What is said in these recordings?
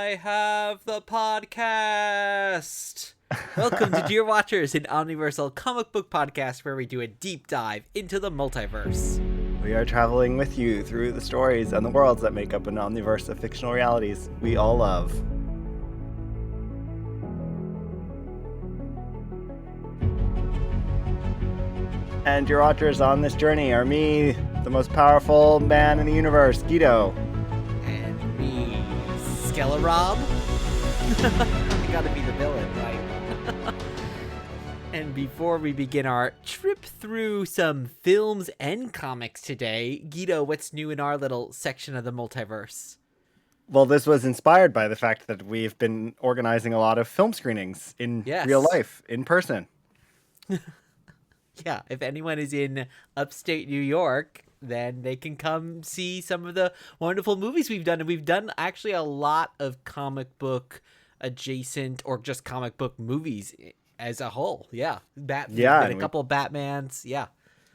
I have the podcast. Welcome to Dear Watchers, an omniversal comic book podcast where we do a deep dive into the multiverse. We are traveling with you through the stories and the worlds that make up an omniverse of fictional realities we all love. And your watchers on this journey are me, the most powerful man in the universe, Guido. And me, Rob. I gotta be the villain, right? And before we begin our trip through some films and comics today, Guido, what's new in our little section of the multiverse? Well, this was inspired by the fact that we've been organizing a lot of film screenings in real life, in person. Yeah, if anyone is in upstate New York, then they can come see some of the wonderful movies we've done. And we've done actually a lot of comic book adjacent or just comic book movies as a whole. Yeah. A couple of Batmans. Yeah.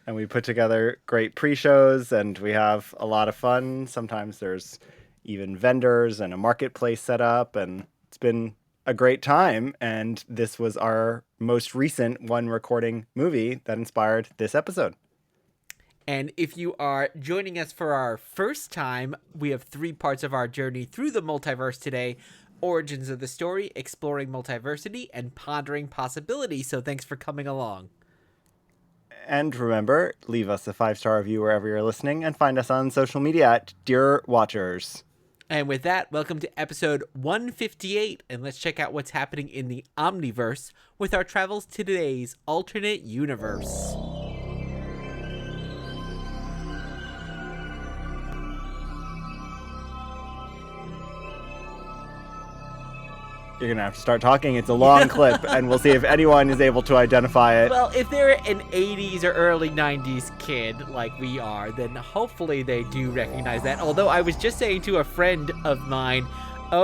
And we put together great pre-shows and we have a lot of fun. Sometimes there's even vendors and a marketplace set up, and it's been a great time. And this was our most recent one recording movie that inspired this episode. And if you are joining us for our first time, we have 3 parts of our journey through the multiverse today: origins of the story, exploring multiversity, and pondering possibility. So thanks for coming along. And remember, leave us a 5-star review wherever you're listening, and find us on social media at Dear Watchers. And with that, welcome to episode 158, and let's check out what's happening in the Omniverse with our travels to today's alternate universe. You're going to have to start talking. It's a long clip, and we'll see if anyone is able to identify it. Well, if they're an 80s or early 90s kid like we are, then hopefully they do recognize that. Although I was just saying to a friend of mine,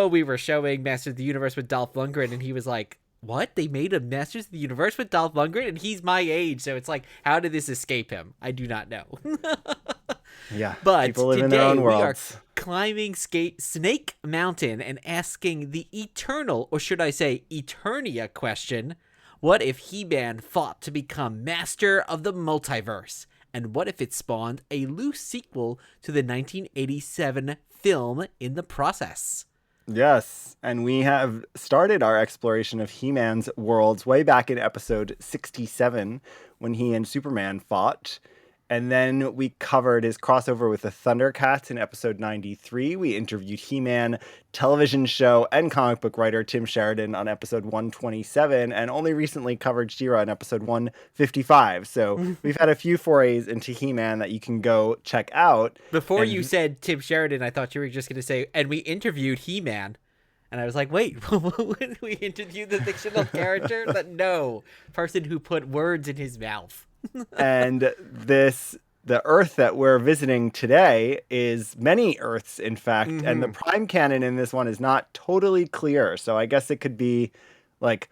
we were showing Masters of the Universe with Dolph Lundgren, and he was like, what? They made a Masters of the Universe with Dolph Lundgren? And he's my age, so it's like, how did this escape him? I do not know. Yeah, but people live in their own worlds. We are climbing Snake Mountain and asking the eternal, or should I say Eternia question: what if He-Man fought to become master of the multiverse? And what if it spawned a loose sequel to the 1987 film in the process? Yes, and we have started our exploration of He-Man's worlds way back in episode 67 when he and Superman fought. And then we covered his crossover with the Thundercats in episode 93. We interviewed He-Man television show and comic book writer Tim Sheridan on episode 127, and only recently covered She-Ra in episode 155. So we've had a few forays into He-Man that you can go check out. Before you said Tim Sheridan, I thought you were just going to say, and we interviewed He-Man. And I was like, wait, we interviewed the fictional character? No, person who put words in his mouth. And the Earth that we're visiting today is many Earths, in fact, and the prime canon in this one is not totally clear. So I guess it could be like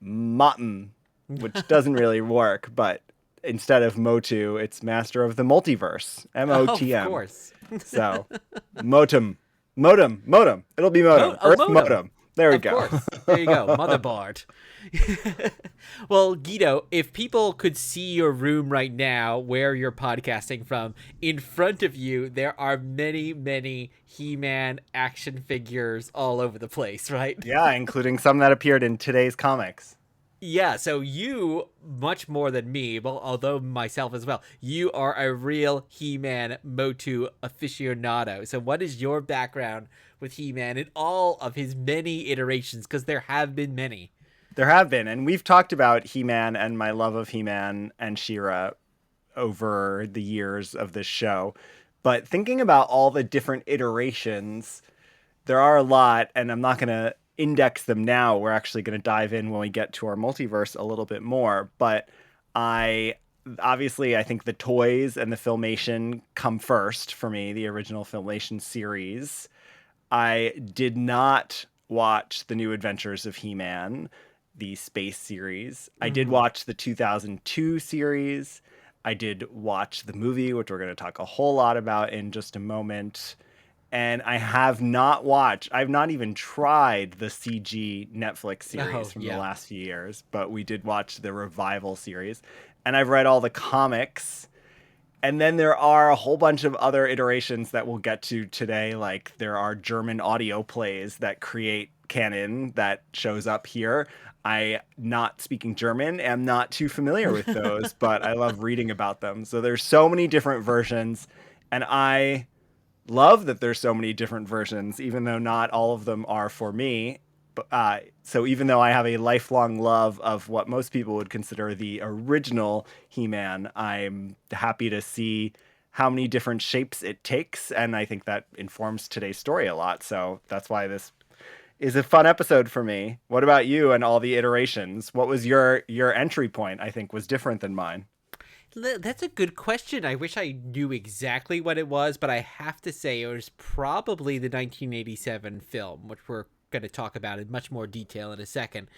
MOTU, which doesn't really work, but instead of MOTU, it's Master of the Multiverse, MOTM. Of course. So Modem. It'll be Modem. Earth Modem. There we go. Of course. There you go. Motherboard. Well, Guido, if people could see your room right now where you're podcasting from, in front of you, there are many, many He-Man action figures all over the place, right? Yeah, including some that appeared in today's comics. Yeah, so you, much more than me, well, although myself as well, you are a real He-Man MOTU aficionado. So what is your background with He-Man in all of his many iterations? Because there have been many. There have been, and we've talked about He-Man and my love of He-Man and She-Ra over the years of this show. But thinking about all the different iterations, there are a lot, and I'm not going to index them now. We're actually going to dive in when we get to our multiverse a little bit more. But I think the toys and the Filmation come first for me, the original Filmation series. I did not watch the New Adventures of He-Man, the space series. I did watch the 2002 series. I did watch the movie, which we're going to talk a whole lot about in just a moment. And I've not even tried the CG Netflix series from the last few years, but we did watch the revival series. And I've read all the comics. And then there are a whole bunch of other iterations that we'll get to today. Like there are German audio plays that create canon that shows up here. I, not speaking German, am not too familiar with those, but I love reading about them. So there's so many different versions, and I love that there's so many different versions, even though not all of them are for me. So even though I have a lifelong love of what most people would consider the original He-Man, I'm happy to see how many different shapes it takes, and I think that informs today's story a lot. So that's why this is a fun episode for me. What about you and all the iterations? What was your entry point? I think was different than mine. That's a good question. I wish I knew exactly what it was, but I have to say it was probably the 1987 film, which we're going to talk about in much more detail in a second.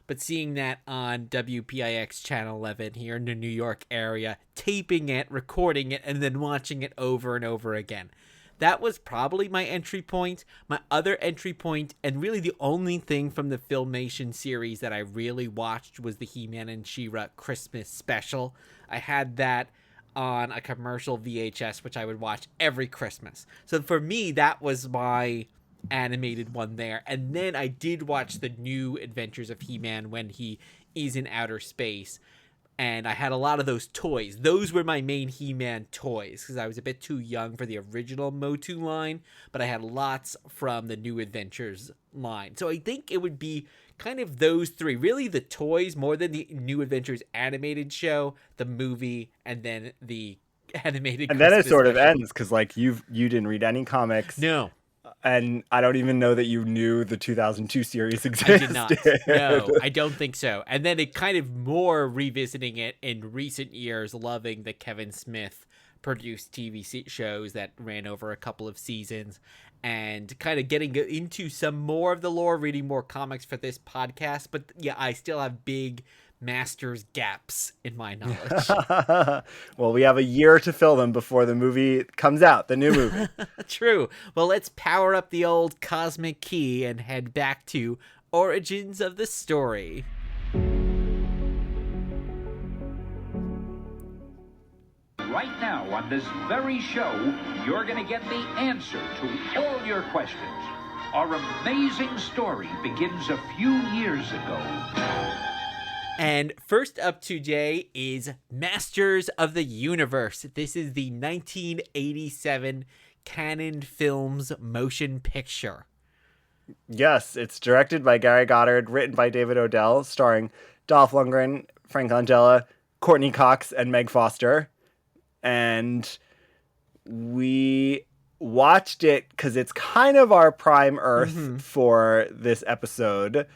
But seeing that on WPIX Channel 11 here in the New York area, taping it, recording it, and then watching it over and over again. That was probably my entry point. My other entry point, and really the only thing from the Filmation series that I really watched, was the He-Man and She-Ra Christmas special. I had that on a commercial VHS, which I would watch every Christmas. So for me, that was my animated one there. And then I did watch the new Adventures of He-Man when he is in outer space. And I had a lot of those toys. Those were my main He-Man toys, because I was a bit too young for the original MOTU line, but I had lots from the New Adventures line. So I think it would be kind of those three. Really the toys more than the New Adventures animated show, the movie, and then the animated And then Christmas it sort of special. ends, because like you didn't read any comics. No. And I don't even know that you knew the 2002 series existed. I did not. No, I don't think so. And then it kind of more revisiting it in recent years, loving the Kevin Smith produced TV shows that ran over a couple of seasons, and kind of getting into some more of the lore, reading more comics for this podcast. But yeah, I still have big Masters gaps in my knowledge. Well, we have a year to fill them before the movie comes out, the new movie. True. Well, let's power up the old cosmic key and head back to Origins of the Story. Right now, on this very show, you're going to get the answer to all your questions. Our amazing story begins a few years ago. And first up today is Masters of the Universe. This is the 1987 Canon Films motion picture. Yes, it's directed by Gary Goddard, written by David Odell, starring Dolph Lundgren, Frank Langella, Courtney Cox, and Meg Foster. And we watched it because it's kind of our prime Earth for this episode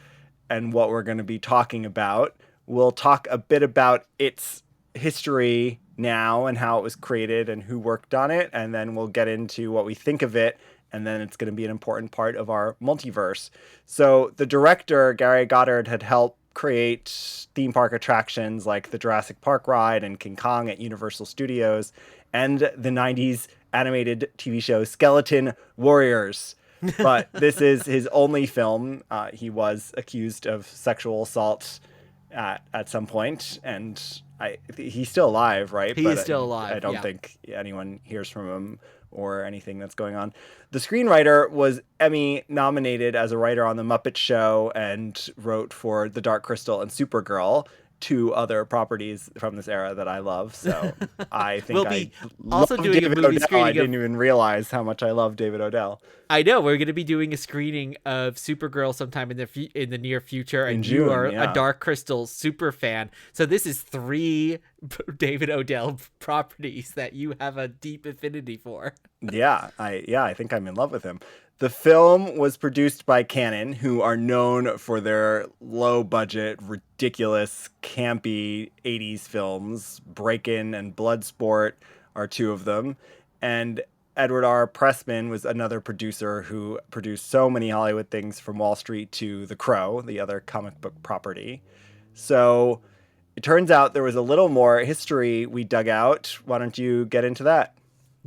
and what we're going to be talking about. We'll talk a bit about its history now and how it was created and who worked on it. And then we'll get into what we think of it. And then it's going to be an important part of our multiverse. So the director, Gary Goddard, had helped create theme park attractions like the Jurassic Park ride and King Kong at Universal Studios, and the 90s animated TV show Skeleton Warriors. But this is his only film. He was accused of sexual assault at some point, and he's still alive, right? He is still alive. I don't think anyone hears from him or anything that's going on. The screenwriter was Emmy nominated as a writer on The Muppet Show and wrote for The Dark Crystal and Supergirl, two other properties from this era that I love. So I think We'll be also doing David a movie Odell. screening I didn't even realize how much I love David Odell. I know we're going to be doing a screening of Supergirl sometime in the near future, and June, you are yeah. a Dark Crystal super fan. So this is 3 David Odell properties that you have a deep affinity for. I think I'm in love with him. The film was produced by Canon, who are known for their low-budget, ridiculous, campy 80s films. Breakin' and Bloodsport are 2 of them. And Edward R. Pressman was another producer who produced so many Hollywood things, from Wall Street to The Crow, the other comic book property. So it turns out there was a little more history we dug out. Why don't you get into that?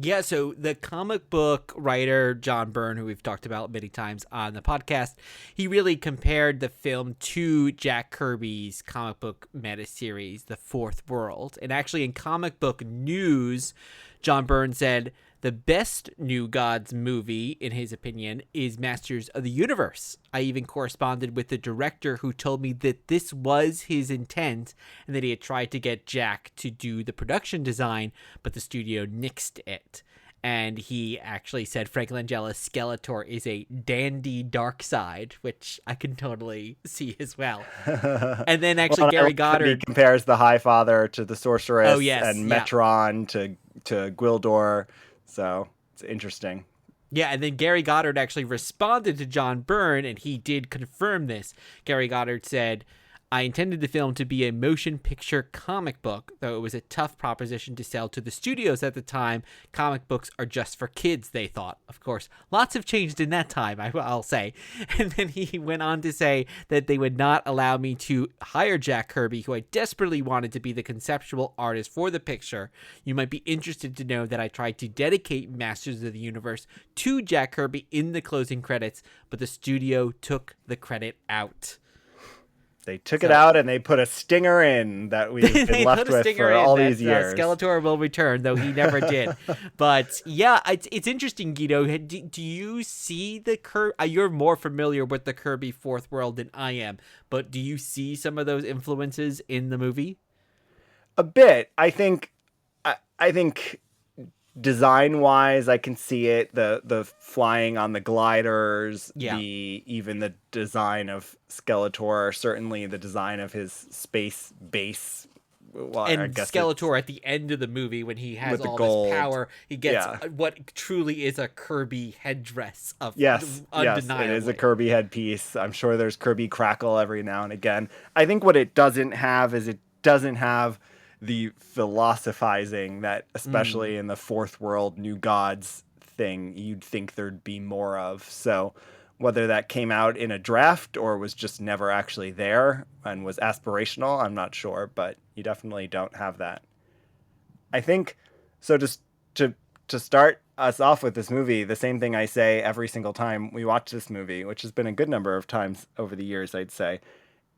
Yeah, so the comic book writer John Byrne, who we've talked about many times on the podcast, he really compared the film to Jack Kirby's comic book meta series, The Fourth World. And actually, in comic book news, John Byrne said the best New Gods movie, in his opinion, is Masters of the Universe. I even corresponded with the director, who told me that this was his intent and that he had tried to get Jack to do the production design, but the studio nixed it. And he actually said Frank Langella's Skeletor is a dandy dark side, which I can totally see as well. And then actually Gary Goddard... He compares the High Father to the Sorceress, Oh, yes, and yeah. Metron to Gwildor. So it's interesting. Yeah, and then Gary Goddard actually responded to John Byrne, and he did confirm this. Gary Goddard said, I intended the film to be a motion picture comic book, though it was a tough proposition to sell to the studios at the time. Comic books are just for kids, they thought. Of course, lots have changed in that time, I'll say. And then he went on to say that they would not allow me to hire Jack Kirby, who I desperately wanted to be the conceptual artist for the picture. You might be interested to know that I tried to dedicate Masters of the Universe to Jack Kirby in the closing credits, but the studio took the credit out. They took it out and they put a stinger in that we've been left with for all these years. Skeletor will return, though he never did. But yeah, it's interesting, Guido. Do you see the you're more familiar with the Kirby Fourth World than I am, but do you see some of those influences in the movie? A bit. I think design-wise, I can see it. The flying on the gliders, even the design of Skeletor, certainly the design of his space base. Well, and Skeletor at the end of the movie, when he has all this power, he gets what truly is a Kirby headdress of undeniably. It is a Kirby headpiece. I'm sure there's Kirby crackle every now and again. I think what it doesn't have is the philosophizing that, especially in the Fourth World New Gods thing, you'd think there'd be more of. So whether that came out in a draft or was just never actually there and was aspirational, I'm not sure, but you definitely don't have that. I think, so just to start us off with this movie, the same thing I say every single time we watch this movie, which has been a good number of times over the years, I'd say.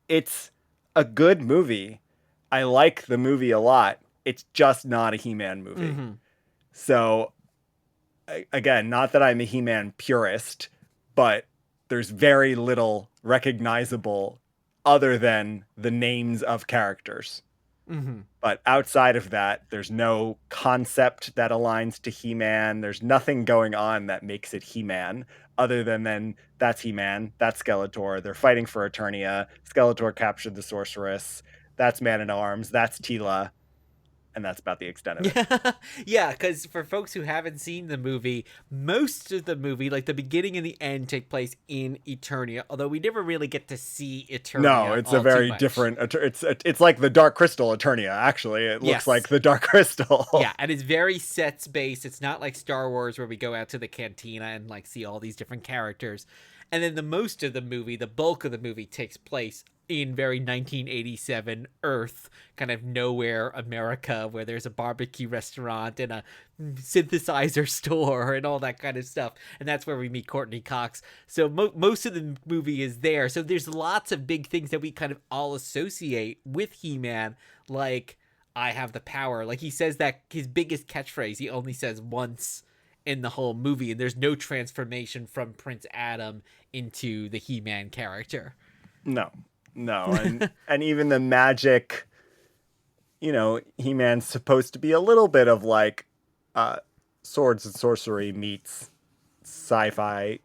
It's a good movie. I like the movie a lot. It's just not a He-Man movie. Mm-hmm. So, again, not that I'm a He-Man purist, but there's very little recognizable other than the names of characters. Mm-hmm. But outside of that, there's no concept that aligns to He-Man. There's nothing going on that makes it He-Man other than that's He-Man, that's Skeletor. They're fighting for Eternia. Skeletor captured the Sorceress. That's Man-at-Arms, that's Tila, and that's about the extent of it. Yeah, because for folks who haven't seen the movie, most of the movie, like the beginning and the end, take place in Eternia, although we never really get to see Eternia. No, it's a very different... It's like the Dark Crystal Eternia, actually. It looks like the Dark Crystal. Yeah, and it's very sets-based. It's not like Star Wars, where we go out to the cantina and like see all these different characters. And then the most of the movie, the bulk of the movie, takes place in very 1987 Earth, kind of nowhere America, where there's a barbecue restaurant and a synthesizer store and all that kind of stuff. And that's where we meet Courtney Cox. So most of the movie is there. So there's lots of big things that we kind of all associate with He-Man, like, I have the power. Like, he says that his biggest catchphrase, he only says once in the whole movie, and there's no transformation from Prince Adam into the He-Man character. No, and even the magic, He-Man's supposed to be a little bit of like swords and sorcery meets sci-fi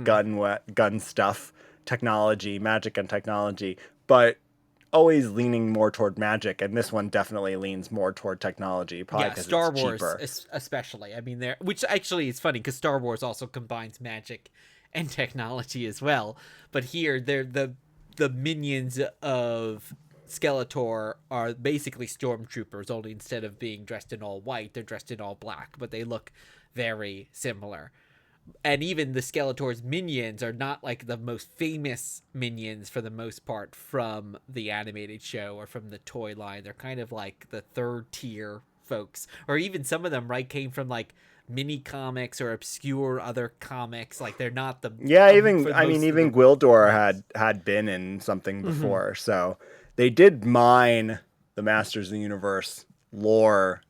gun stuff, technology, magic and technology, but always leaning more toward magic, and this one definitely leans more toward technology, probably because Star it's Wars cheaper. Especially. I mean, which actually is funny because Star Wars also combines magic and technology as well. But here, they're the minions of Skeletor are basically stormtroopers, only instead of being dressed in all white, they're dressed in all black, but they look very similar. And even the Skeletor's minions are not like the most famous minions for the most part from the animated show or from the toy line. They're kind of like the third tier folks, or even some of them, right, came from like mini comics or obscure other comics. Like they're not the even for I mean most of even the Gwildor ones. had been in something before, so they did mine the Masters of the Universe lore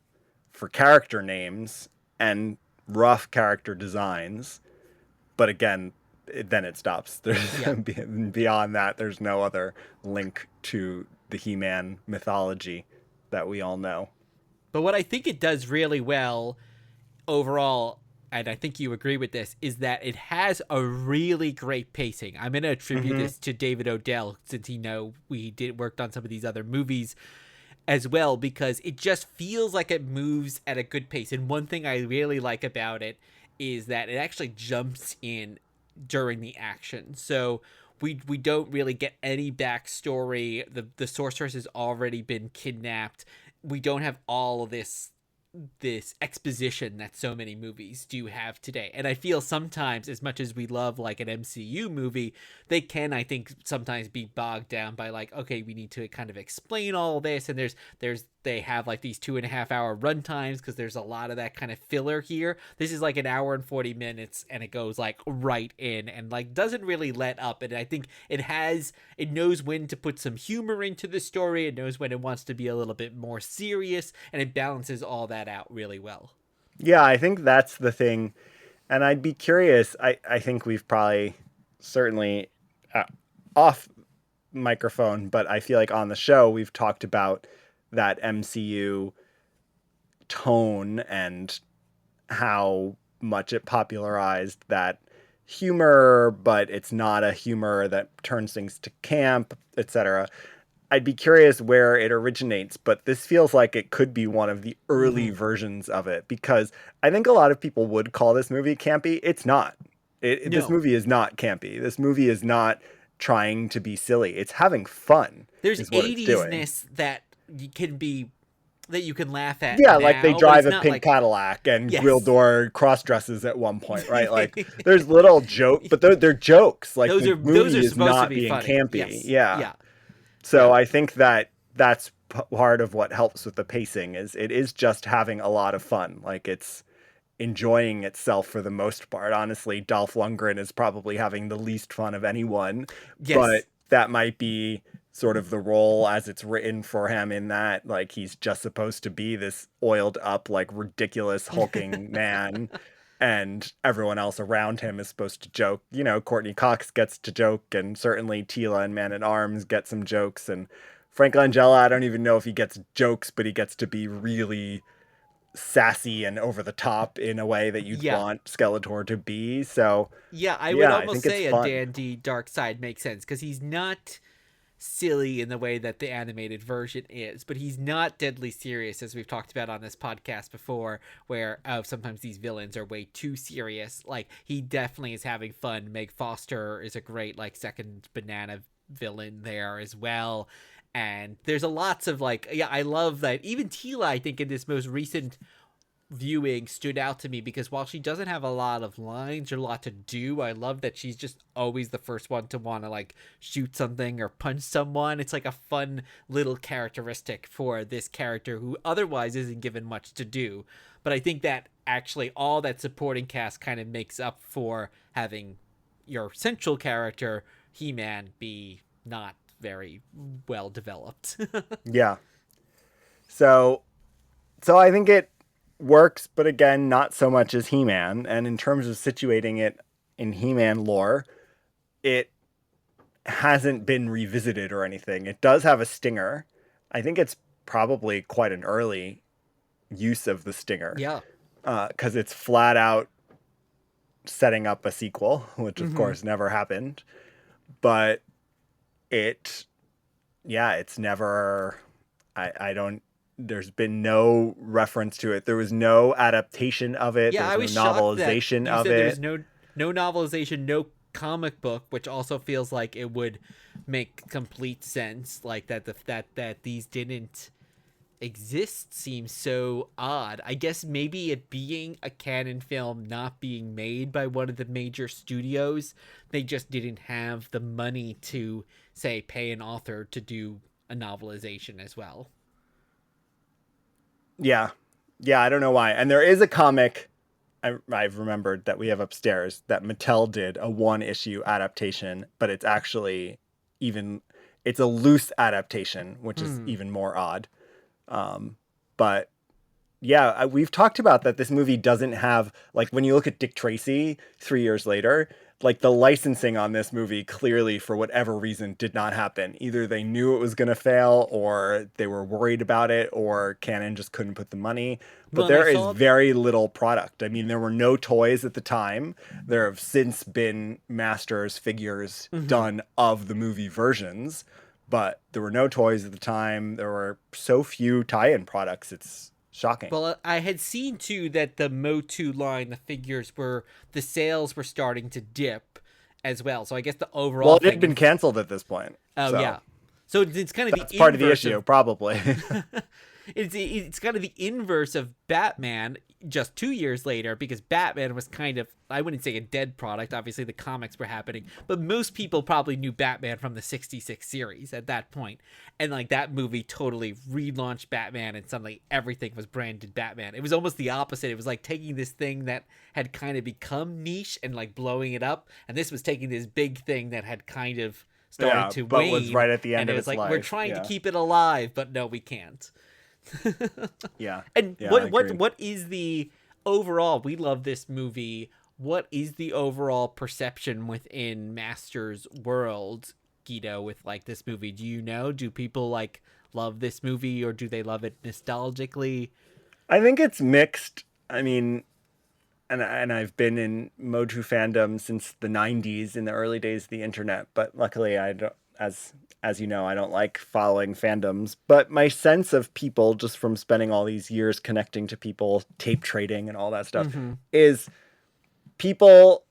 for character names and rough character designs. But again, then it stops. There's Yeah. beyond that, there's no other link to the He-Man mythology that we all know. But what I think it does really well overall, and I think you agree with this, is that it has a really great pacing. I'm going to attribute this to David Odell, since we worked on some of these other movies as well, because it just feels like it moves at a good pace. And one thing I really like about it is that it actually jumps in during the action. So we don't really get any backstory. The sorceress has already been kidnapped. We don't have all of this exposition that so many movies do have today. And I feel sometimes, as much as we love like an MCU movie, they can, I think, sometimes be bogged down by like, okay, we need to kind of explain all this, and they have like these 2.5-hour run times because there's a lot of that kind of filler here. This is like an hour and 40 minutes, and it goes like right in and like doesn't really let up. And I think it knows when to put some humor into the story. It knows when it wants to be a little bit more serious, and it balances all that out really well. Yeah, I think that's the thing. And I'd be curious. I think we've probably certainly off microphone, but I feel like on the show we've talked about that MCU tone and how much it popularized that humor, but it's not a humor that turns things to camp, etc. I'd be curious where it originates, but this feels like it could be one of the early versions of it, because I think a lot of people would call this movie campy. It's not. This No. movie is not campy. This movie is not trying to be silly. It's having fun. There's Is what it's doing. 80s-ness that you can laugh at Yeah, like they now, but drive it's a not pink like, Cadillac and yes. Gwildor cross dresses at one point, right? Like there's little joke, but they're jokes. Like those the are movie is supposed to not be being funny. campy. Yes. Yeah. Yeah. So Yeah. I think that's part of what helps with the pacing is it is just having a lot of fun. Like it's enjoying itself for the most part. Honestly, Dolph Lundgren is probably having the least fun of anyone, but Yes. that might be sort of the role as it's written for him, in that like he's just supposed to be this oiled up, like ridiculous hulking man, and everyone else around him is supposed to joke. You know, Courtney Cox gets to joke, and certainly Tila and Man at Arms get some jokes, and Frank Langella, I don't even know if he gets jokes, but he gets to be really sassy and over the top in a way that you'd Yeah. want Skeletor to be. So Yeah, I would yeah, I almost think it's say a fun. dandy dark side makes sense, because he's not silly in the way that the animated version is, but he's not deadly serious, as we've talked about on this podcast before, where sometimes these villains are way too serious. Like he definitely is having fun. Meg Foster is a great like second banana villain there as well. And there's a lots of like, yeah, I love that. Even Tila, I think, in this most recent viewing stood out to me, because while she doesn't have a lot of lines or a lot to do, I love that she's just always the first one to want to like shoot something or punch someone. It's like a fun little characteristic for this character who otherwise isn't given much to do. But I think that actually all that supporting cast kind of makes up for having your central character, He-Man, be not very well developed. Yeah. So I think it works, but again, not so much as He-Man. And in terms of situating it in He-Man lore, it hasn't been revisited or anything. It does have a stinger. I think it's probably quite an early use of the stinger, Yeah. because it's flat out setting up a sequel, which of Mm-hmm. course never happened. But it's never, I don't, there's been no reference to it. There was no adaptation of it. There Yeah, was I no was shocked that novelization you of said there's it. no novelization, no comic book, which also feels like it would make complete sense. Like that that these didn't exist seems so odd. I guess maybe it being a canon film, not being made by one of the major studios, they just didn't have the money to say pay an author to do a novelization as well. Yeah. Yeah, I don't know why. And there is a comic I've remembered that we have upstairs that Mattel did a 1-issue adaptation, but it's actually it's a loose adaptation, which is even more odd. But yeah, we've talked about that this movie doesn't have, like, when you look at Dick Tracy 3 years later, like, the licensing on this movie clearly, for whatever reason, did not happen. Either they knew it was going to fail, or they were worried about it, or Canon just couldn't put the money. But there is very little product. I mean, there were no toys at the time. There have since been Masters figures done of the movie versions, but there were no toys at the time. There were so few tie-in products. It's shocking. Well, I had seen too that the MOTU line, the figures the sales were starting to dip as well. So I guess the overall. Well, it had been canceled at this point. Oh, yeah. So it's kind of that's part of the issue, probably. It's kind of the inverse of Batman just 2 years later, because Batman was kind of, I wouldn't say a dead product. Obviously, the comics were happening, but most people probably knew Batman from the 66 series at that point. And like that movie totally relaunched Batman, and suddenly everything was branded Batman. It was almost the opposite. It was like taking this thing that had kind of become niche and like blowing it up. And this was taking this big thing that had kind of started to wane. But was right at the end of its life. life. We're trying to keep it alive, but no, we can't. Yeah. And what is the overall, we love this movie, what is the overall perception within Masters world, Guido, with like this movie? Do you know, do people like love this movie, or do they love it nostalgically? I think it's mixed. I mean, and I've been in MOTU fandom since the 90s, in the early days of the internet, but luckily I don't, as you know, I don't like following fandoms. But my sense of people, just from spending all these years connecting to people, tape trading and all that stuff, is people,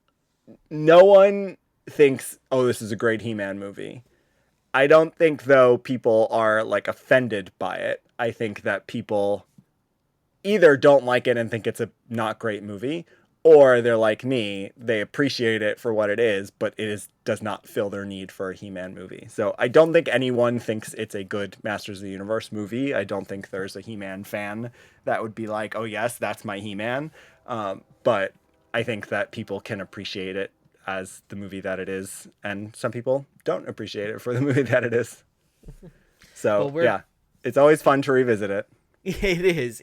no one thinks, oh, this is a great He-Man movie. I don't think, though, people are like offended by it. I think that people either don't like it and think it's a not great movie, or they're like me, they appreciate it for what it is, but does not fill their need for a He-Man movie. So I don't think anyone thinks it's a good Masters of the Universe movie. I don't think there's a He-Man fan that would be like, oh yes, that's my He-Man. But I think that people can appreciate it as the movie that it is, and some people don't appreciate it for the movie that it is. So yeah, it's always fun to revisit it. It is.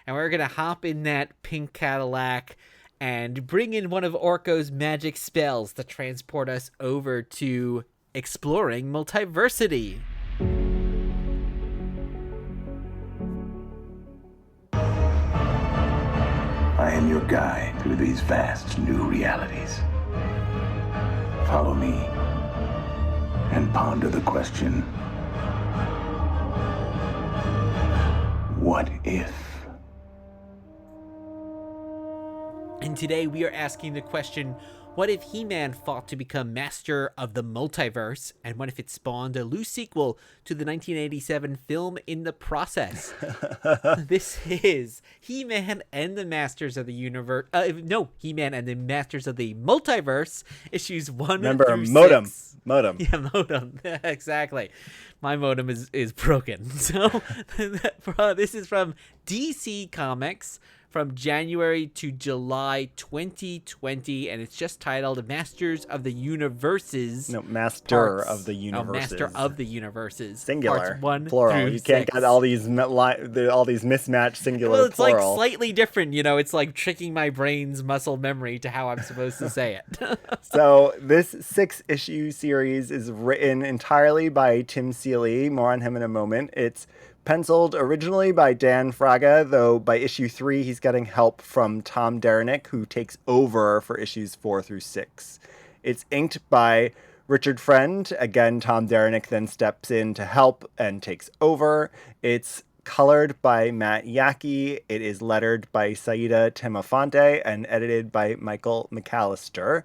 And we're going to hop in that pink Cadillac and bring in one of Orko's magic spells to transport us over to exploring multiversity. I am your guide through these vast new realities. Follow me and ponder the question, what if? And today we are asking the question, what if He-Man fought to become master of the multiverse? And what if it spawned a loose sequel to the 1987 film in the process? This is He-Man and the Masters of the Universe. He-Man and the Masters of the Multiverse, issues 1 through 6. Modem. Yeah, modem. Exactly. My modem is broken. So this is from DC Comics from January to July 2020, and it's just titled Masters of the Universes. No, Master of the Universes. Master of the Universes. Singular. Parts 1 plural. through You can't 6. get all these mismatched singular Well, it's plural. like slightly different, you know. It's like tricking my brain's muscle memory to how I'm supposed to say it. So this 6-issue series is written entirely by Tim Seeley. More on him in a moment. It's penciled originally by Dan Fraga, though by issue 3 he's getting help from Tom Derenick, who takes over for issues 4 through 6. It's inked by Richard Friend. Again, Tom Derenick then steps in to help and takes over. It's colored by Matt Yackey. It is lettered by Saida Temofonte and edited by Michael McAllister.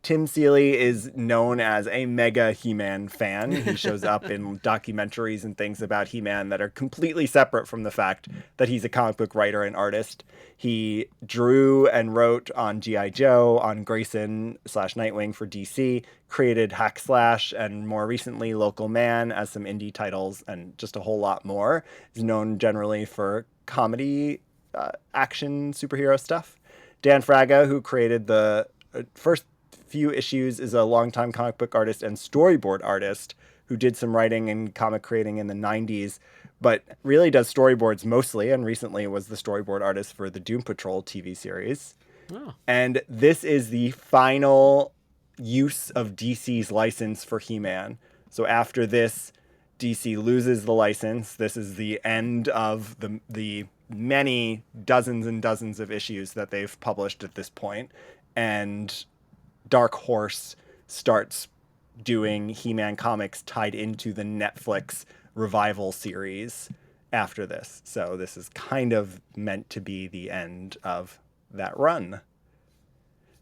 Tim Seeley is known as a mega He-Man fan. He shows up in documentaries and things about He-Man that are completely separate from the fact that he's a comic book writer and artist. He drew and wrote on G.I. Joe, on Grayson/Nightwing for DC, created Hack Slash, and more recently Local Man as some indie titles, and just a whole lot more. He's known generally for comedy, action, superhero stuff. Dan Fraga, who created the first few issues, is a longtime comic book artist and storyboard artist who did some writing and comic creating in the 90s, but really does storyboards mostly, and recently was the storyboard artist for the Doom Patrol TV series. Oh. And this is the final use of DC's license for He-Man. So after this, DC loses the license. This is the end of the many dozens and dozens of issues that they've published at this point. And Dark Horse starts doing He-Man comics tied into the Netflix revival series after this. So this is kind of meant to be the end of that run.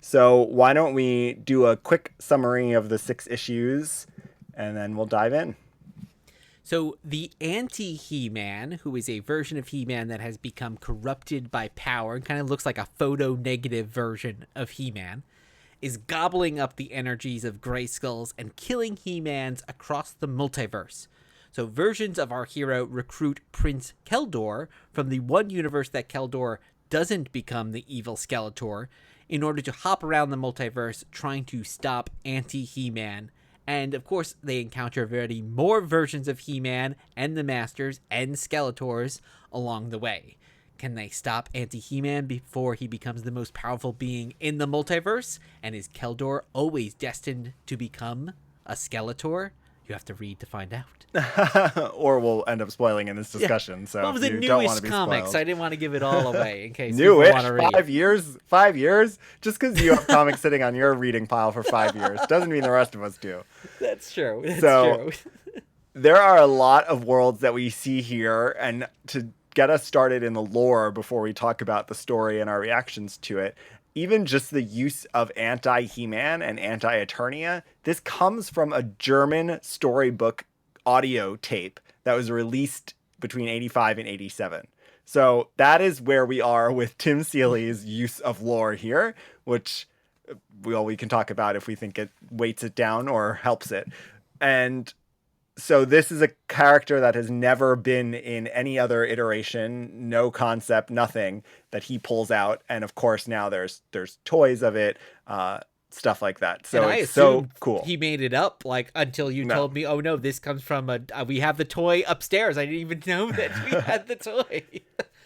So why don't we do a quick summary of the 6 issues, and then we'll dive in. So the anti-He-Man, who is a version of He-Man that has become corrupted by power and kind of looks like a photo-negative version of He-Man, is gobbling up the energies of Grayskulls and killing He-Mans across the multiverse. So versions of our hero recruit Prince Keldor from the one universe that Keldor doesn't become the evil Skeletor in order to hop around the multiverse trying to stop anti-He-Man. And of course, they encounter very more versions of He-Man and the Masters and Skeletors along the way. Can they stop anti-He-Man before he becomes the most powerful being in the multiverse? And is Keldor always destined to become a Skeletor? You have to read to find out. Or we'll end up spoiling in this discussion. Yeah. So What was if the you don't want newest to be comics? spoiled. I didn't want to give it all away in case people Newish? want to read. 5 years? Just because you have comics sitting on your reading pile for 5 years doesn't mean the rest of us do. That's true. That's So- true. There are a lot of worlds that we see here, and to get us started in the lore before we talk about the story and our reactions to it, even just the use of anti-He-Man and anti-Eternia, this comes from a German storybook audio tape that was released between 85 and 87. So that is where we are with Tim Seeley's use of lore here, which we can talk about if we think it weights it down or helps it. And so this is a character that has never been in any other iteration, no concept, nothing that he pulls out. And of course now there's toys of it, stuff like that. So And I it's so assumed cool. he made it up, like, until you told me, oh no, this comes from we have the toy upstairs. I didn't even know that we had the toy.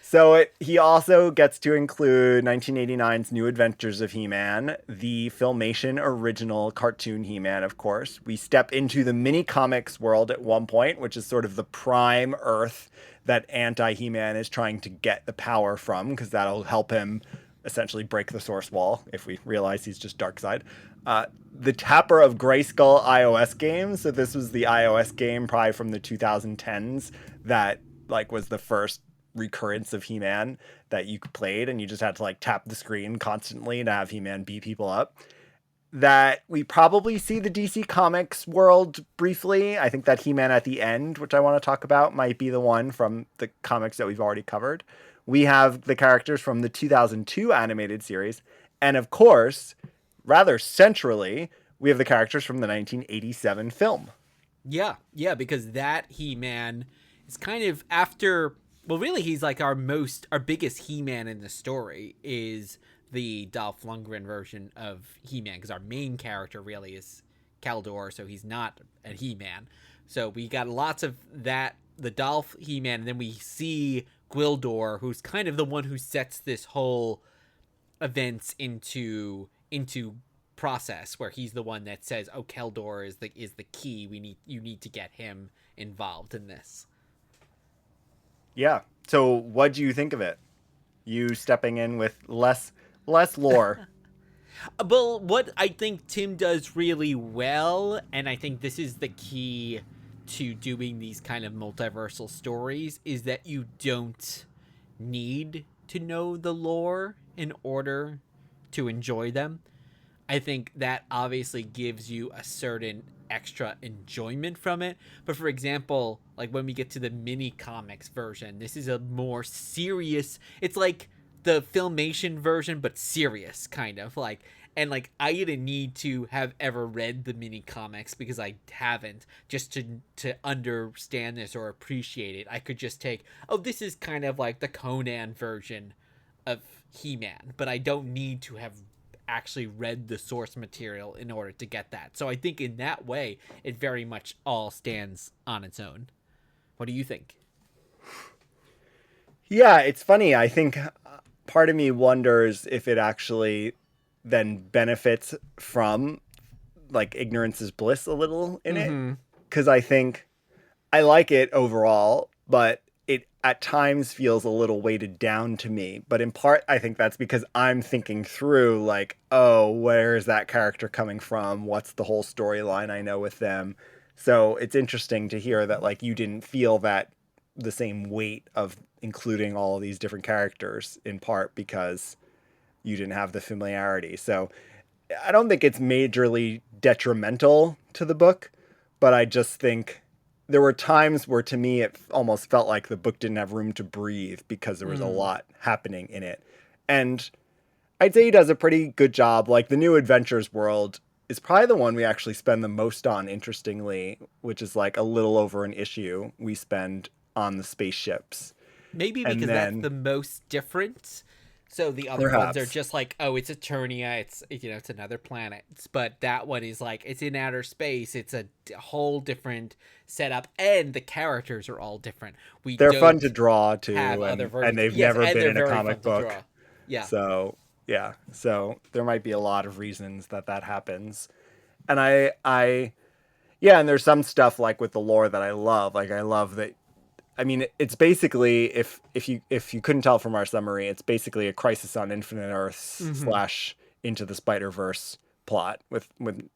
So he also gets to include 1989's New Adventures of He-Man, the Filmation original cartoon He-Man, of course. We step into the mini comics world at one point, which is sort of the prime Earth that anti-He-Man is trying to get the power from, because that'll help him essentially break the source wall if we realize he's just Darkseid. The Tapper of Grayskull iOS game. So this was the iOS game probably from the 2010s that like was the first recurrence of He-Man that you played, and you just had to like tap the screen constantly to have He-Man beat people up. That we probably see the DC Comics world briefly. I think that He-Man at the end, which I want to talk about, might be the one from the comics that we've already covered. We have the characters from the 2002 animated series, and of course, rather centrally, we have the characters from the 1987 film. Yeah, because that He-Man is kind of after. Well, really, he's like our biggest He-Man in the story is the Dolph Lundgren version of He-Man, because our main character really is Keldor, so he's not a He-Man. So we got lots of that, the Dolph He-Man, and then we see Gwildor, who's kind of the one who sets this whole events into process, where he's the one that says, "Oh, Keldor is the key. You need to get him involved in this." Yeah. So what do you think of it? You stepping in with less lore. Well, what I think Tim does really well, and I think this is the key to doing these kind of multiversal stories, is that you don't need to know the lore in order to enjoy them. I think that obviously gives you a certain extra enjoyment from it. But for example, like when we get to the mini comics version, this is a more serious, it's like the Filmation version, but serious kind of like, and like I didn't need to have ever read the mini comics because I haven't, just to understand this or appreciate it. I could just take, oh, this is kind of like the Conan version of He-Man, but I don't need to have actually read the source material in order to get that. So I think in that way, it very much all stands on its own. What do you think? Yeah, it's funny. I think part of me wonders if it actually then benefits from like ignorance is bliss a little in it. Because I think I like it overall, but it at times feels a little weighted down to me. But in part, I think that's because I'm thinking through like, oh, where is that character coming from? What's the whole storyline I know with them? So it's interesting to hear that like you didn't feel that the same weight of including all of these different characters, in part because you didn't have the familiarity. So I don't think it's majorly detrimental to the book, but I just think there were times where to me it almost felt like the book didn't have room to breathe because there was a lot happening in it. And I'd say he does a pretty good job. Like the New Adventures world is probably the one we actually spend the most on, interestingly, which is like a little over an issue we spend on the spaceships. Maybe because that's the most different. So the other ones are just like, oh, it's Eternia, it's another planet. But that one is like, it's in outer space. It's a whole different setup, and the characters are all different. They're fun to draw too, and they've never been in a comic book. Yeah. So there might be a lot of reasons that happens, and and there's some stuff like with the lore that I love. Like I love that. I mean, it's basically, if you couldn't tell from our summary, it's basically a Crisis on Infinite Earths / Into the Spider-Verse plot,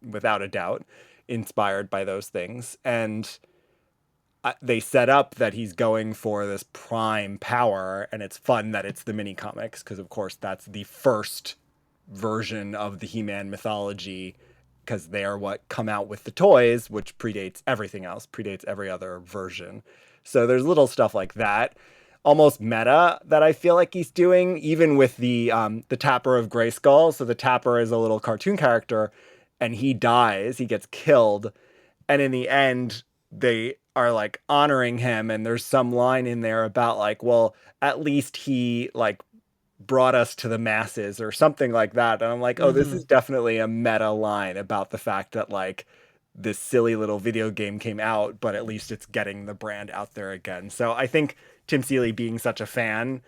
without a doubt, inspired by those things. And they set up that he's going for this prime power, and it's fun that it's the mini comics, because of course that's the first version of the He-Man mythology, because they are what come out with the toys, which predates everything else, predates every other version. So there's little stuff like that, almost meta, that I feel like he's doing, even with the Tapper of Grayskull. So the Tapper is a little cartoon character, and he dies, he gets killed, and in the end, they are like honoring him, and there's some line in there about like, well, at least he like brought us to the masses or something like that. And I'm like, oh, this is definitely a meta line about the fact that like this silly little video game came out, but at least it's getting the brand out there again. So I think Tim Seeley, being such a fan,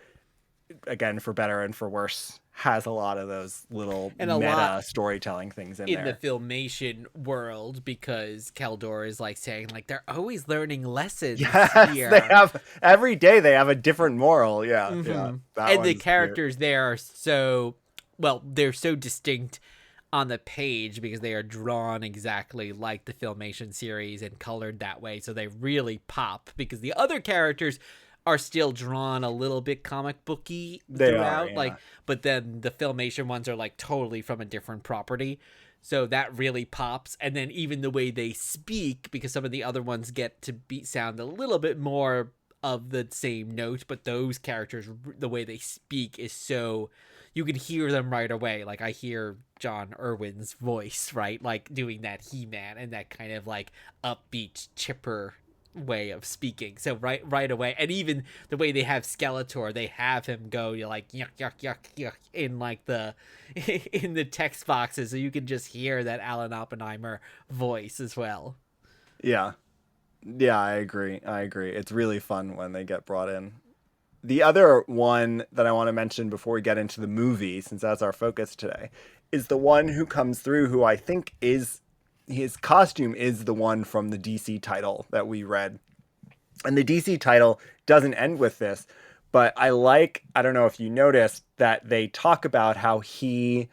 again, for better and for worse, has a lot of those little meta storytelling things in there. In the Filmation world, because Keldor is like saying like they're always learning lessons here. They have every day they have a different moral. Yeah. And the characters there are they're so distinct on the page because they are drawn exactly like the Filmation series and colored that way, so they really pop, because the other characters are still drawn a little bit comic booky throughout, but then the Filmation ones are like totally from a different property, so that really pops. And then even the way they speak, because some of the other ones get to sound a little bit more of the same note, but those characters, the way they speak is so you can hear them right away. Like I hear John Irwin's voice, right? Like doing that He-Man and that kind of like upbeat, chipper way of speaking. So right away. And even the way they have Skeletor, they have him go, you're like yuck yuck yuck yuck in like in the text boxes, so you can just hear that Alan Oppenheimer voice as well. Yeah, I agree. It's really fun when they get brought in. The other one that I want to mention before we get into the movie, since that's our focus today, is the one who comes through, who I think is, his costume is the one from the DC title that we read. And the DC title doesn't end with this, but I don't know if you noticed that they talk about how the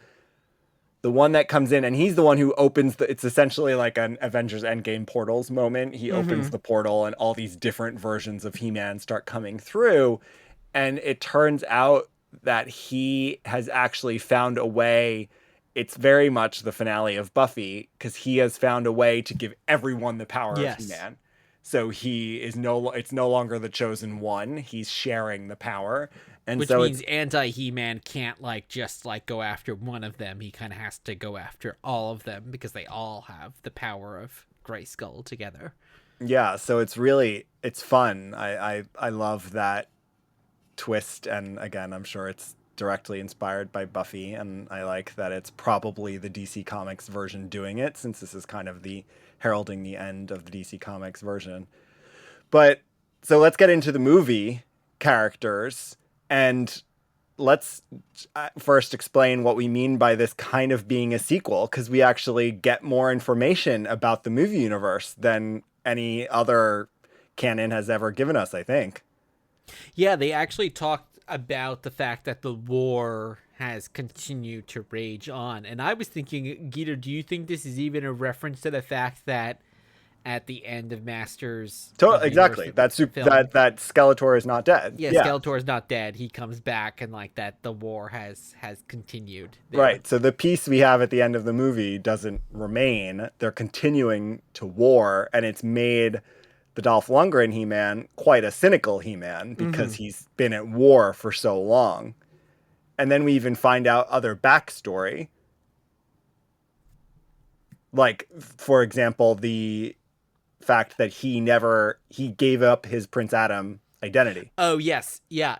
one that comes in, and he's the one who opens it's essentially like an Avengers Endgame portals moment. He opens the portal and all these different versions of He-Man start coming through. And it turns out that he has actually found a way. It's very much the finale of Buffy, because he has found a way to give everyone the power of He-Man. So it's no longer the chosen one. He's sharing the power. And which means anti-He-Man can't just go after one of them. He kind of has to go after all of them, because they all have the power of Grayskull together. Yeah, so it's fun. I love that twist, and again, I'm sure it's directly inspired by Buffy, and I like that it's probably the DC Comics version doing it, since this is kind of the heralding the end of the DC Comics version. But so let's get into the movie characters, and let's first explain what we mean by this kind of being a sequel, because we actually get more information about the movie universe than any other canon has ever given us, I think. Yeah, they actually talked about the fact that the war has continued to rage on. And I was thinking, Guido, do you think this is even a reference to the fact that at the end of Masters Exactly. That Skeletor is not dead. Yeah, Skeletor is not dead. He comes back, and like that, the war has continued there. Right. So the peace we have at the end of the movie doesn't remain. They're continuing to war, and it's made the Dolph Lundgren He-Man quite a cynical He-Man, because he's been at war for so long. And then we even find out other backstory. Like, for example, the fact that he gave up his Prince Adam identity. Oh yes, yeah.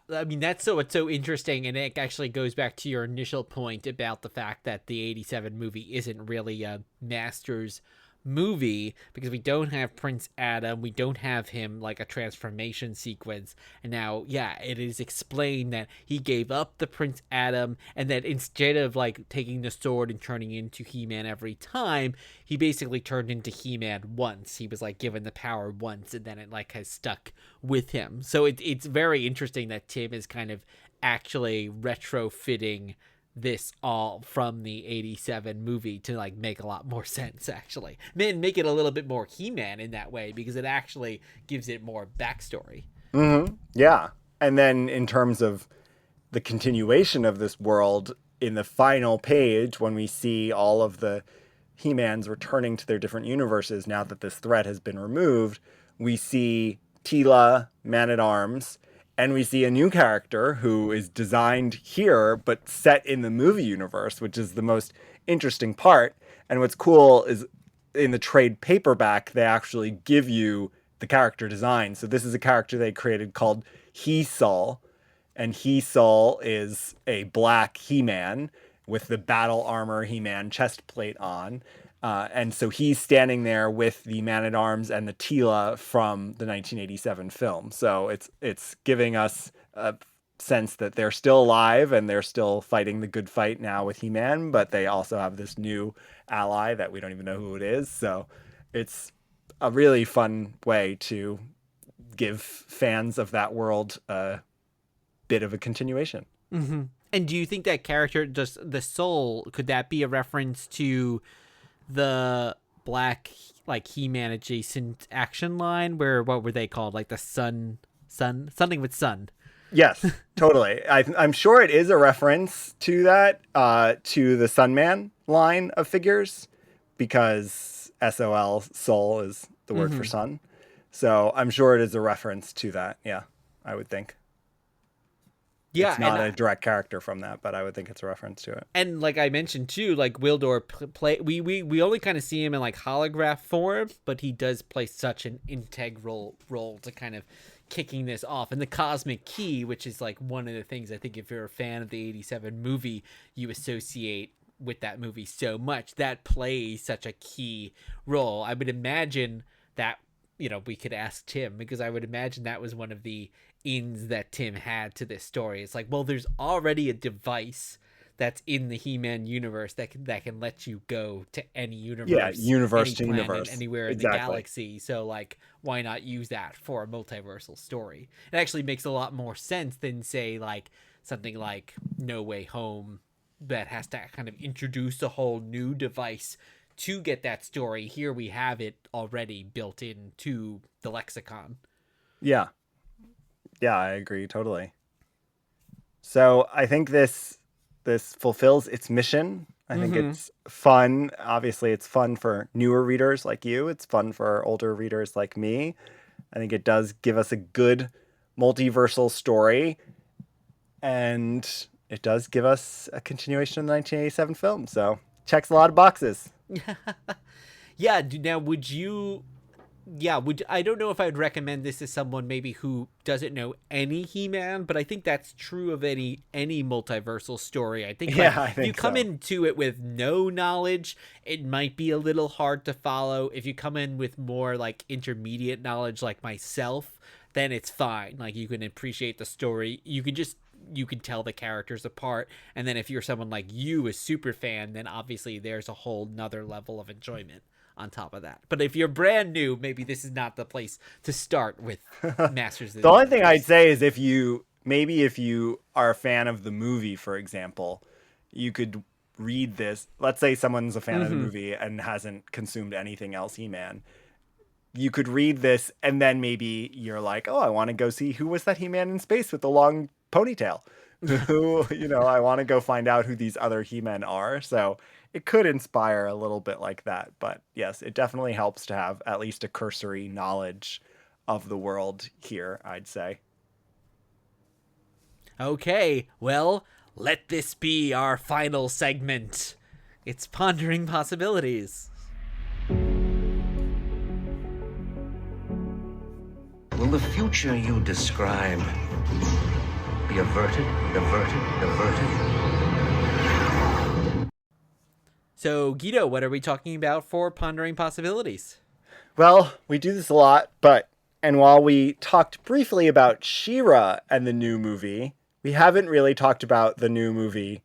I mean, what's so interesting, and it actually goes back to your initial point about the fact that the '87 movie isn't really a Masters movie, because we don't have Prince Adam, we don't have him like a transformation sequence, and now it is explained that he gave up the Prince Adam, and that instead of like taking the sword and turning into He-Man every time, he basically turned into He-Man once. He was like given the power once, and then it like has stuck with him. So it's very interesting that Tim is kind of actually retrofitting this all from the '87 movie to like make a lot more sense, actually. Make it a little bit more He-Man in that way, because it actually gives it more backstory. Yeah. And then in terms of the continuation of this world, in the final page, when we see all of the He-Mans returning to their different universes now that this threat has been removed, we see Teela, Man-at-Arms, and we see a new character who is designed here, but set in the movie universe, which is the most interesting part. And what's cool is in the trade paperback, they actually give you the character design. So this is a character they created called He-Sol. And He-Sol is a black He-Man with the battle armor He-Man chest plate on. And so he's standing there with the Man-at-Arms and the Teela from the 1987 film. So it's giving us a sense that they're still alive and they're still fighting the good fight now with He-Man, but they also have this new ally that we don't even know who it is. So it's a really fun way to give fans of that world a bit of a continuation. And do you think that character, just the soul, could that be a reference to the black like He-Man adjacent action line, where what were they called, like the sun something with sun? Yes, totally. I'm sure it is a reference to that, to the Sunman line of figures, because SOL, soul, is the word for sun. So I'm sure it is a reference to that. Yeah, I would think. Yeah, it's not a direct character from that, but I would think it's a reference to it. And like I mentioned too, like Wildor play, we only kind of see him in like holograph form, but he does play such an integral role to kind of kicking this off. And the cosmic key, which is like one of the things I think if you're a fan of the '87 movie, you associate with that movie so much, that plays such a key role. I would imagine that, we could ask Tim, because I would imagine that was one of the ins that Tim had to this story. It's like, well, there's already a device that's in the He-Man universe that can let you go to any universe. Yeah, universe to planet, universe. anywhere in the galaxy. So like, why not use that for a multiversal story? It actually makes a lot more sense than say like something like No Way Home that has to kind of introduce a whole new device to get that story. Here we have it already built into the lexicon. Yeah, I agree totally. So I think this fulfills its mission. I think it's fun. Obviously, it's fun for newer readers like you. It's fun for older readers like me. I think it does give us a good multiversal story, and it does give us a continuation of the 1987 film. So checks a lot of boxes. Yeah. Now, would you yeah, I don't know if I'd recommend this to someone maybe who doesn't know any He-Man, but I think that's true of any multiversal story. I think, like, Yeah, I if you think come so. into it with no knowledge, it might be a little hard to follow. If you come in with more like intermediate knowledge, like myself, then it's fine. Like, you can appreciate the story. You can tell the characters apart. And then if you're someone like you, a super fan, then obviously there's a whole nother level of enjoyment on top of that. But if you're brand new, maybe this is not the place to start with Masters of The the only thing I'd Universe. say is if you are a fan of the movie, for example, you could read this. Let's say someone's a fan of the movie and hasn't consumed anything else He-Man. You could read this and then maybe you're like, oh, I want to go see who was that He-Man in space with the long ponytail. Who, I want to go find out who these other He-Men are. So it could inspire a little bit like that. But yes, it definitely helps to have at least a cursory knowledge of the world here, I'd say. Okay, well, let this be our final segment. It's Pondering Possibilities. Will the future you describe be averted, averted, averted? So, Guido, what are we talking about for Pondering Possibilities? Well, we do this a lot, and while we talked briefly about She-Ra and the new movie, we haven't really talked about the new movie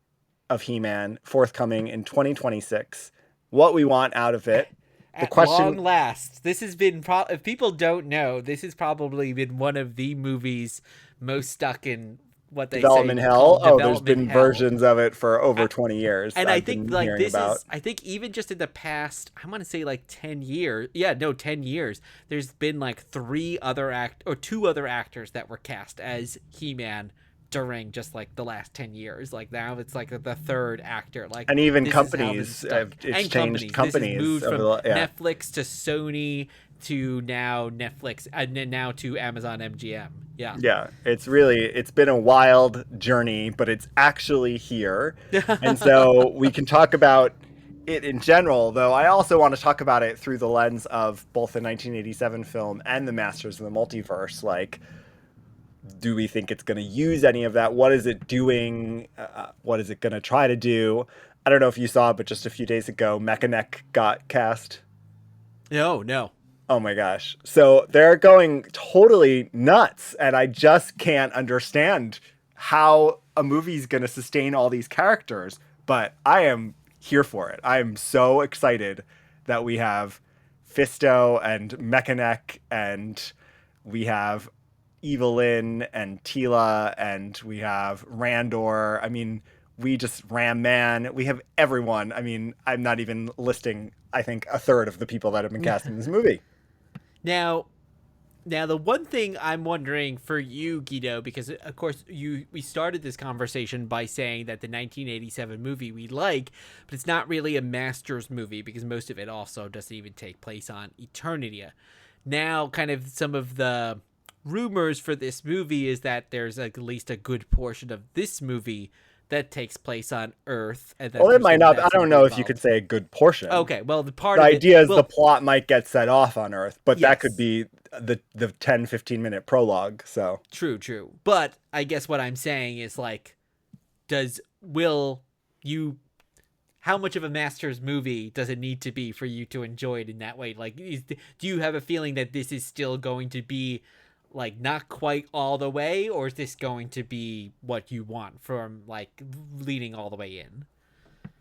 of He-Man forthcoming in 2026, what we want out of it. The At question, long last, this has been, if people don't know, this has probably been one of the movies most stuck in what they development say hell. called Oh, there's development been hell. versions of it for over 20 years. And I've I think been like hearing this about. is, I think even just in the past, I want to say like 10 years. Yeah, no, 10 years. There's been like two other actors that were cast as He-Man during just like the last 10 years. Like now it's like the third actor. Like, And even this is how this companies is stuck. have And changed This companies has moved over from yeah. Netflix to Sony to now Netflix and then now to Amazon MGM. Yeah. Yeah, it's been a wild journey, but it's actually here. And so we can talk about it in general, though I also want to talk about it through the lens of both the 1987 film and the Masters of the Multiverse. Like, do we think it's going to use any of that? What is it doing? What is it going to try to do? I don't know if you saw, but just a few days ago, Mechanic got cast. No. Oh my gosh. So they're going totally nuts, and I just can't understand how a movie's going to sustain all these characters, but I am here for it. I am so excited that we have Fisto and Mechanic, and we have Evelyn and Tila, and we have Randor. I mean, we just Ram Man. We have everyone. I mean, I'm not even listing, I think, a third of the people that have been cast in this movie. Now, the one thing I'm wondering for you, Guido, because of course we started this conversation by saying that the 1987 movie we like, but it's not really a Masters movie because most of it also doesn't even take place on Eternia. Now, kind of some of the rumors for this movie is that there's like at least a good portion of this movie that takes place on Earth. And that Well, it there's might gonna not. I have some don't know if you involved. could say a good portion. Okay, well, the The idea is the plot might get set off on Earth, but that could be the 10, 15-minute prologue. So True. But I guess what I'm saying is like, how much of a Masters movie does it need to be for you to enjoy it in that way? Like, do you have a feeling that this is still going to be like not quite all the way, or is this going to be what you want from like leading all the way in?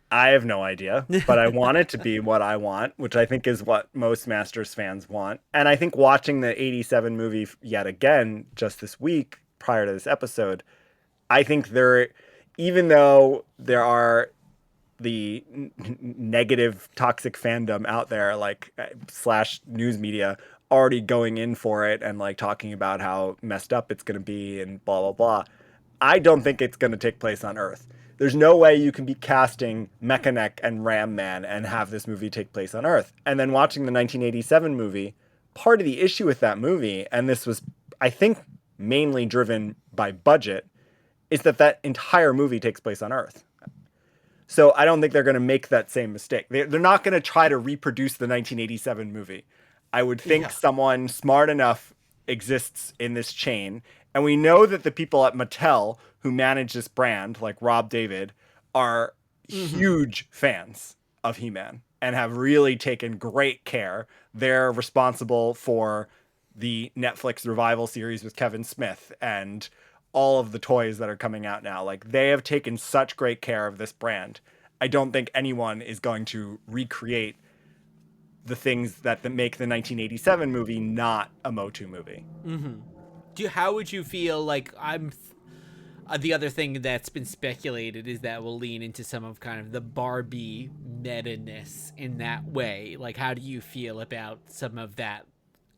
I have no idea, but I want it to be what I want, which I think is what most Masters fans want. And I think watching the 87 movie yet again just this week prior to this episode, I think even though there are the negative toxic fandom out there, like / news media already going in for it and like talking about how messed up it's going to be and blah, blah, blah. I don't think it's going to take place on Earth. There's no way you can be casting Mechanic and Ram Man and have this movie take place on Earth. And then watching the 1987 movie, part of the issue with that movie, and this was, I think, mainly driven by budget, is that entire movie takes place on Earth. So I don't think they're going to make that same mistake. They're not going to try to reproduce the 1987 movie. I would think Yeah. someone smart enough exists in this chain. And we know that the people at Mattel who manage this brand, like Rob David, are huge fans of He-Man and have really taken great care. They're responsible for the Netflix revival series with Kevin Smith and all of the toys that are coming out now. Like, they have taken such great care of this brand. I don't think anyone is going to recreate the things that make the 1987 movie not a MOTU movie. How would you feel like the other thing that's been speculated is that we'll lean into some of kind of the Barbie meta-ness in that way. Like, how do you feel about some of that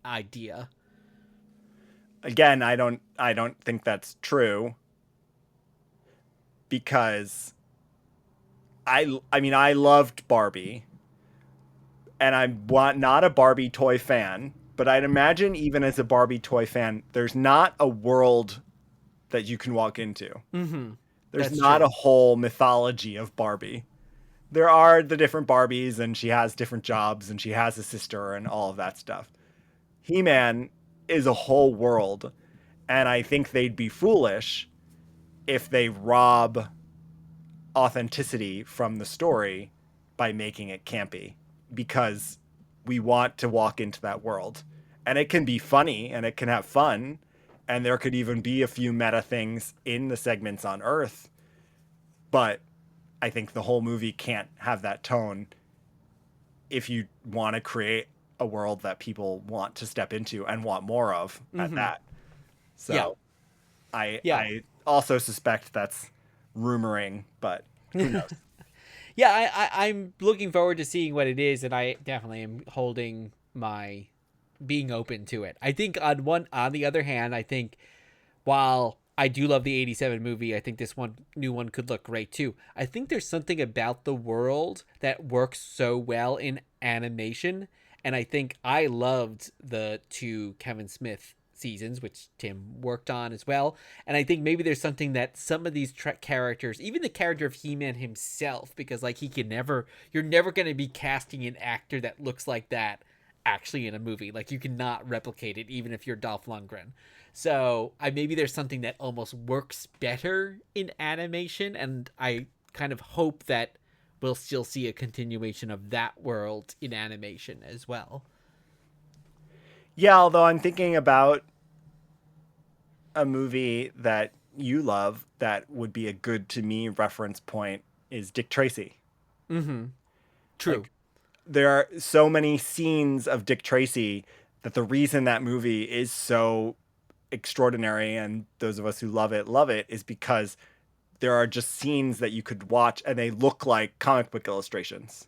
idea? Again, I don't think that's true, because I mean, I loved Barbie, and I'm not a Barbie toy fan, but I'd imagine even as a Barbie toy fan, there's not a world that you can walk into. There's That's not true. a whole mythology of Barbie. There are the different Barbies, and she has different jobs, and she has a sister, and all of that stuff. He-Man is a whole world, and I think they'd be foolish if they rob authenticity from the story by making it campy, because we want to walk into that world, and it can be funny and it can have fun, and there could even be a few meta things in the segments on Earth, but I think the whole movie can't have that tone if you want to create a world that people want to step into and want more of at that. So Yeah. I also suspect that's rumoring, but who knows? Yeah, I'm looking forward to seeing what it is, and I definitely am holding my being open to it. I think on the other hand, I think while I do love the 87 movie, I think this new one could look great too. I think there's something about the world that works so well in animation, and I think I loved the 2 Kevin Smith seasons, which Tim worked on as well. And I think maybe there's something that some of these characters, even the character of He-Man himself, because like you're never going to be casting an actor that looks like that actually in a movie. Like, you cannot replicate it, even if you're Dolph Lundgren. So maybe there's something that almost works better in animation, and I kind of hope that we'll still see a continuation of that world in animation as well. Yeah, although I'm thinking about a movie that you love that would be a good to me reference point is Dick Tracy. True. Like, there are so many scenes of Dick Tracy that the reason that movie is so extraordinary, and those of us who love it, is because there are just scenes that you could watch and they look like comic book illustrations.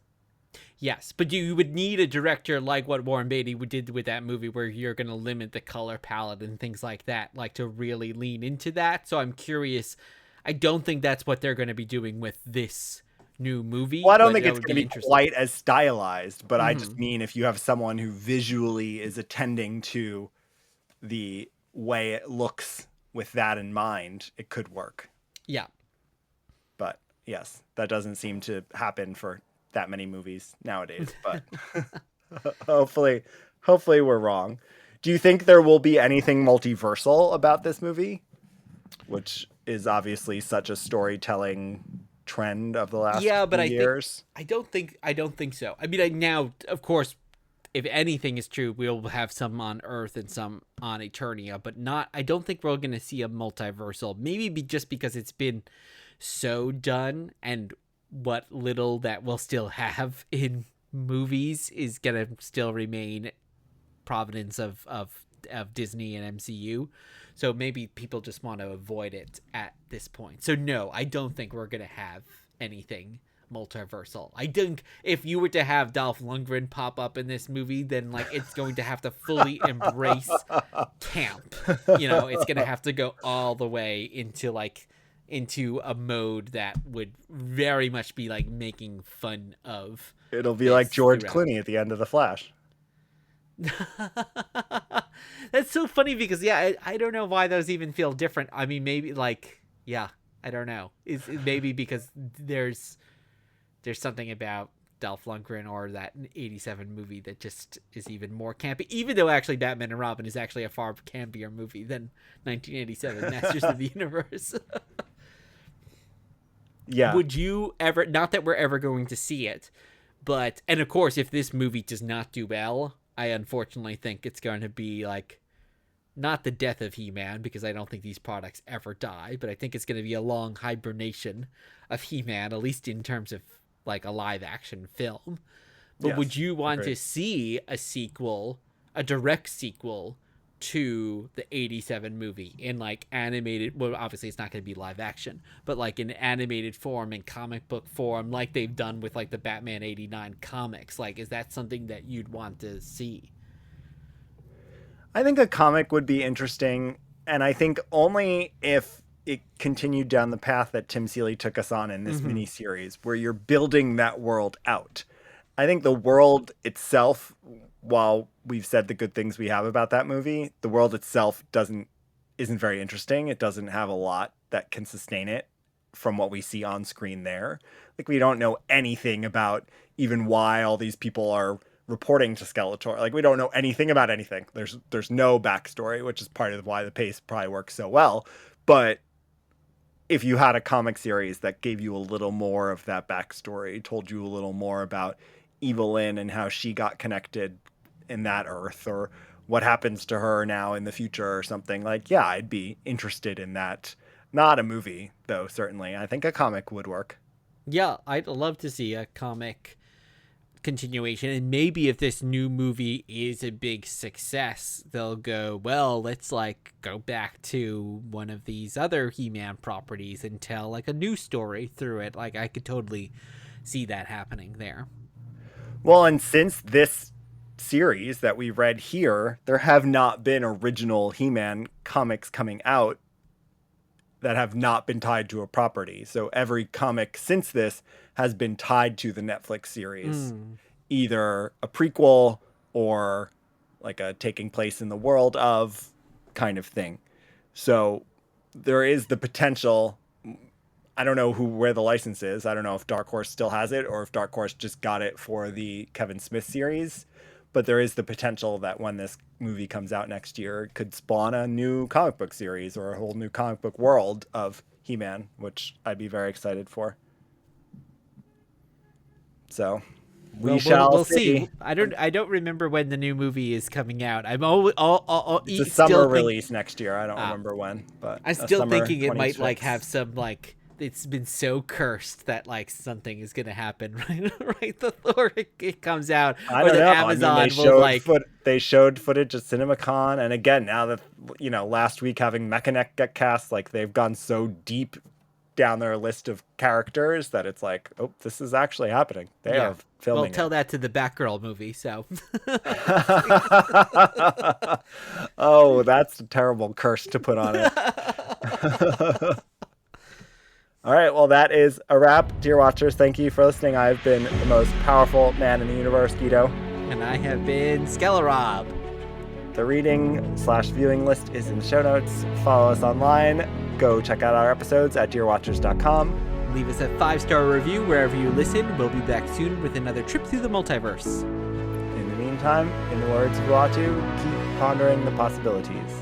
Yes, but you would need a director like what Warren Beatty did with that movie, where you're going to limit the color palette and things like that, like to really lean into that. So I'm curious. I don't think that's what they're going to be doing with this new movie. Well, I don't think it's going to be quite as stylized, but I just Mhm. mean if you have someone who visually is attending to the way it looks with that in mind, it could work. Yeah. But yes, that doesn't seem to happen for that many movies nowadays, but hopefully we're wrong. Do you think there will be anything multiversal about this movie, which is obviously such a storytelling trend of the last few years? I don't think so. I mean, now, of course, if anything is true, we'll have some on Earth and some on Eternia, but I don't think we're going to see a multiversal. Maybe just because it's been so done, and what little that we'll still have in movies is going to still remain providence of Disney and MCU. So maybe people just want to avoid it at this point. So no, I don't think we're going to have anything multiversal. I think if you were to have Dolph Lundgren pop up in this movie, then like it's going to have to fully embrace camp. It's going to have to go all the way into a mode that would very much be like making fun of. It'll be like George Clooney at the end of The Flash. That's so funny because I don't know why those even feel different. I mean, maybe I don't know. It's maybe because there's something about Dolph Lundgren or that 87 movie that just is even more campy, even though actually Batman and Robin is actually a far campier movie than 1987 Masters of the Universe. Yeah. Would you ever, not that we're ever going to see it, but, and of course, if this movie does not do well, I unfortunately think it's going to be like, not the death of He-Man, because I don't think these products ever die, but I think it's going to be a long hibernation of He-Man, at least in terms of like a live action film. But Yes, would you want agreed. to see a sequel, a direct sequel to the 87 movie in like animated, well, obviously it's not going to be live action, but like in animated form, in comic book form, like they've done with like the Batman 89 comics? Like, is that something that you'd want to see? I think a comic would be interesting, and I think only if it continued down the path that Tim Seeley took us on in this miniseries, where you're building that world out. I think the world itself, while we've said the good things we have about that movie, the world itself isn't very interesting. It doesn't have a lot that can sustain it from what we see on screen there. Like, we don't know anything about even why all these people are reporting to Skeletor. Like, we don't know anything about anything. There's no backstory, which is part of why the pace probably works so well. But if you had a comic series that gave you a little more of that backstory, told you a little more about Evelyn and how she got connected in that Earth, or what happens to her now in the future or something, like, yeah, I'd be interested in that. Not a movie, though, certainly. I think a comic would work. Yeah, I'd love to see a comic continuation, and maybe if this new movie is a big success, they'll go, well, let's like go back to one of these other He-Man properties and tell like a new story through it. Like, I could totally see that happening there. Well, and since this series that we read here, there have not been original He-Man comics coming out that have not been tied to a property. So every comic since this has been tied to the Netflix series, either a prequel or like a taking place in the world of kind of thing. So there is the potential. I don't know where the license is. I don't know if Dark Horse still has it or if Dark Horse just got it for the Kevin Smith series. But there is the potential that when this movie comes out next year, it could spawn a new comic book series or a whole new comic book world of He-Man, which I'd be very excited for. So we shall we'll see. I don't remember when the new movie is coming out. I'm It's a summer release next year. I don't remember when, but I'm still thinking it might like have some like, it's been so cursed that like something is gonna happen right before it comes out. I or don't that know. Amazon I mean, will like. they showed footage at CinemaCon, and again, now that last week having Mechanic get cast, like they've gone so deep down their list of characters that it's like, oh, this is actually happening. They are filming. Well, tell that to the Batgirl movie. So. Oh, that's a terrible curse to put on it. All right, well, that is a wrap. Dear watchers, thank you for listening. I've been the most powerful man in the universe, Guido. And I have been Skeletor. The reading/viewing list is in the show notes. Follow us online. Go check out our episodes at dearwatchers.com. Leave us a 5-star review wherever you listen. We'll be back soon with another trip through the multiverse. In the meantime, in the words of MOTU, keep pondering the possibilities.